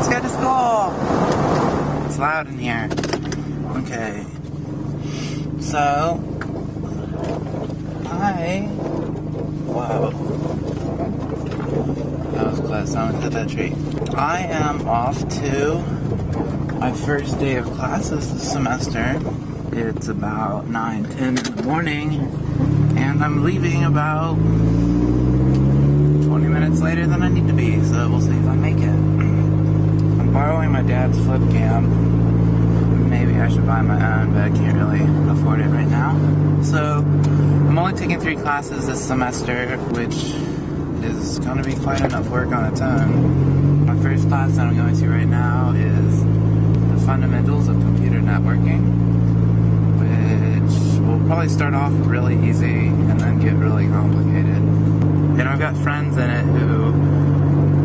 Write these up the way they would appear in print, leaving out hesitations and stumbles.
Let's go to school. It's loud in here. Okay. So, whoa. That was close. I almost hit that tree. I am off to my first day of classes this semester. It's about 9:10 in the morning, and I'm leaving about 20 minutes later than I need to be, so we'll see if I make it. I'm borrowing my dad's flip cam. Maybe I should buy my own, but I can't really afford it right now. So, I'm only taking 3 classes this semester, which is going to be quite enough work on its own. My first class that I'm going to right now is the fundamentals of computer networking, which will probably start off really easy and then get really complicated. And I've got friends in it who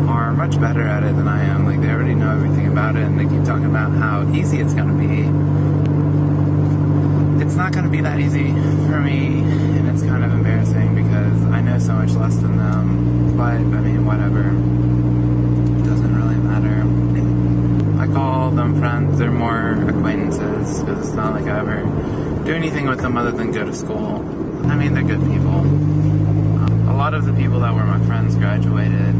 are much better at it than I am. Like, they already know everything about it, and they keep talking about how easy it's going to be. It's not going to be that easy for me, and it's kind of embarrassing because I know so much less than them. But, I mean, whatever. It doesn't really matter. I call them friends. They're more acquaintances, because it's not like I ever do anything with them other than go to school. I mean, they're good people. A lot of the people that were my friends graduated.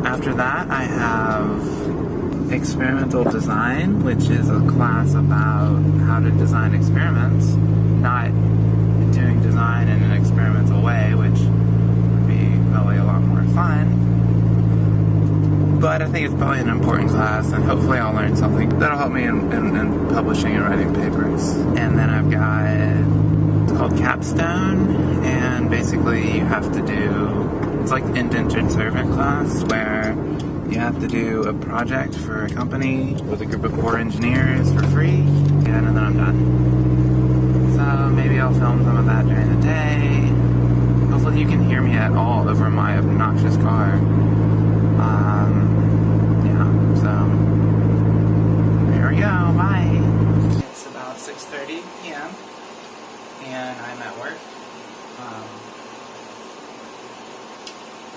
After that, I have experimental design, which is a class about how to design experiments, not doing design in an experimental way, which would be probably a lot more fun. But I think it's probably an important class, and hopefully I'll learn something that'll help me in publishing and writing papers. And then I've got, it's called Capstone, and basically you have to do, it's like indentured servant class, where you have to do a project for a company with a group of core engineers for free, and then I'm done. So maybe I'll film some of that during the day. Hopefully you can hear me at all over my obnoxious car. Yeah, so there we go, bye. It's about 6:30 p.m. and I'm at work.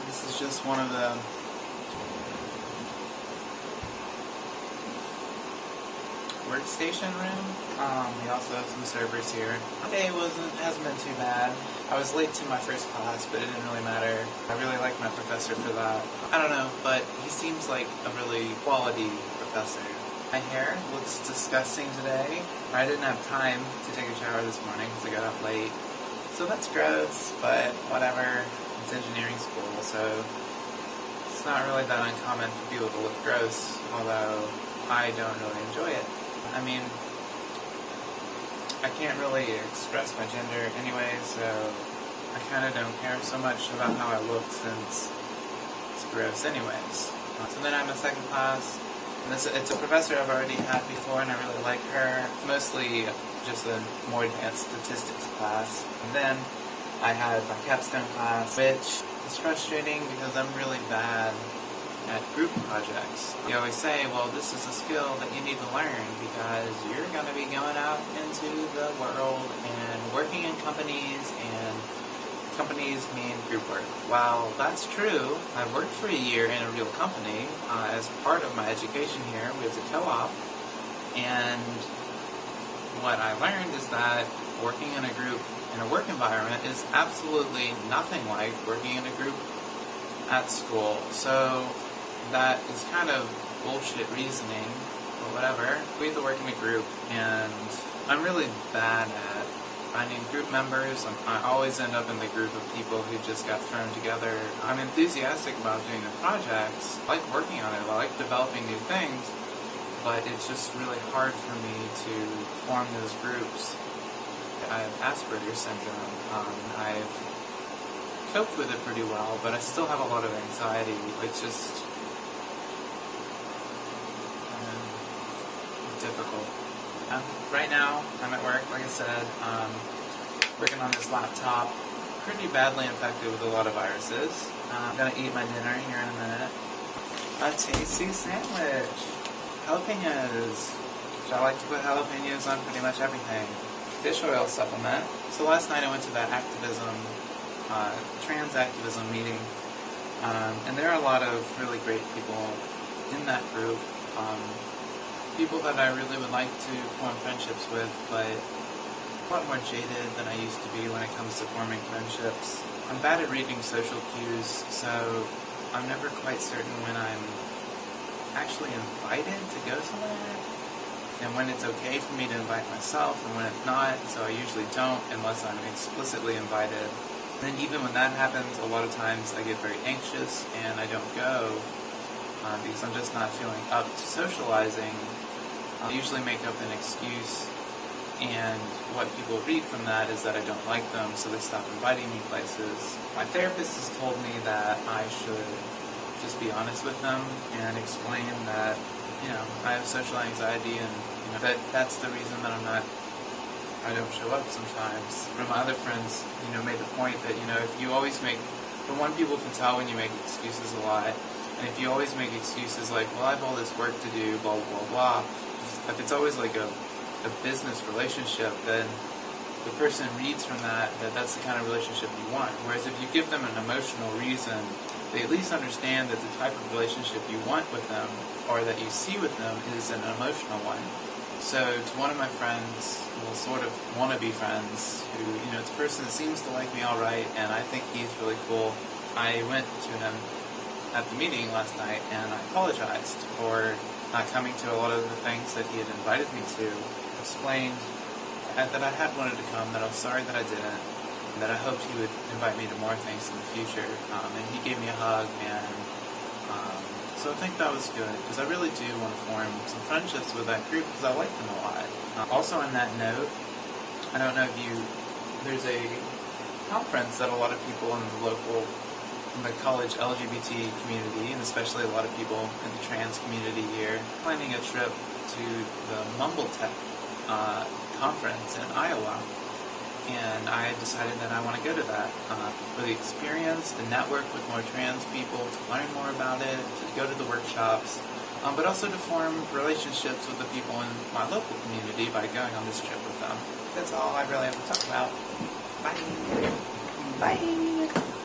This is just one of the workstation room. We also have some servers here. Today hasn't been too bad. I was late to my first class, but it didn't really matter. I really like my professor for that. I don't know, but he seems like a really quality professor. My hair looks disgusting today. I didn't have time to take a shower this morning because I got up late. So that's gross, but whatever. It's engineering school, so it's not really that uncommon for people to look gross, although I don't really enjoy it. I mean, I can't really express my gender anyway, so I kind of don't care so much about how I look since it's gross anyways. So then I have a second class, and it's a professor I've already had before, and I really like her. Mostly just a more advanced statistics class. And then I had my capstone class, which is frustrating because I'm really bad at group projects. You always say, well, this is a skill that you need to learn because you're going to be going out into the world and working in companies, and companies mean group work. While that's true, I worked for a year in a real company as part of my education here with a co-op, and what I learned is that working in a group in a work environment is absolutely nothing like working in a group at school. So that is kind of bullshit reasoning, or whatever. We have to work in a group, and I'm really bad at finding group members. I always end up in the group of people who just got thrown together. I'm enthusiastic about doing the projects. I like working on it. I like developing new things, but it's just really hard for me to form those groups. I have Asperger syndrome. I've coped with it pretty well, but I still have a lot of anxiety. It's just difficult. Right now, I'm at work, like I said, working on this laptop, pretty badly infected with a lot of viruses. I'm gonna eat my dinner here in a minute. A tasty sandwich. Jalapenos. I like to put jalapenos on pretty much everything. Fish oil supplement. So last night I went to that activism, trans activism meeting, and there are a lot of really great people in that group. people that I really would like to form friendships with, but a lot more jaded than I used to be when it comes to forming friendships. I'm bad at reading social cues, so I'm never quite certain when I'm actually invited to go somewhere, and when it's okay for me to invite myself, and when it's not, so I usually don't unless I'm explicitly invited. And then even when that happens, a lot of times I get very anxious and I don't go because I'm just not feeling up to socializing. I'll usually make up an excuse, and what people read from that is that I don't like them, so they stop inviting me places. My therapist has told me that I should just be honest with them and explain that, I have social anxiety, and that's the reason that I don't show up sometimes. One of my other friends, made the point that, if you always for one, people can tell when you make excuses a lot, and if you always make excuses like, well, I have all this work to do, blah, blah, blah, if it's always like a business relationship, then the person reads from that that's the kind of relationship you want. Whereas if you give them an emotional reason, they at least understand that the type of relationship you want with them, or that you see with them, is an emotional one. So to one of my friends, well, sort of wannabe friends, who, it's a person that seems to like me all right, and I think he's really cool, I went to him at the meeting last night, and I apologized for not coming to a lot of the things that he had invited me to. Explained that I had wanted to come, that I was sorry that I didn't, and that I hoped he would invite me to more things in the future. And he gave me a hug, and so I think that was good, because I really do want to form some friendships with that group, because I like them a lot. Also on that note, I don't know if there's a conference that a lot of people in the college LGBT community, and especially a lot of people in the trans community here, planning a trip to the Mumble Tech conference in Iowa, and I decided that I want to go to that for the experience, to network with more trans people, to learn more about it, to go to the workshops, but also to form relationships with the people in my local community by going on this trip with them. That's all I really have to talk about. Bye. Bye.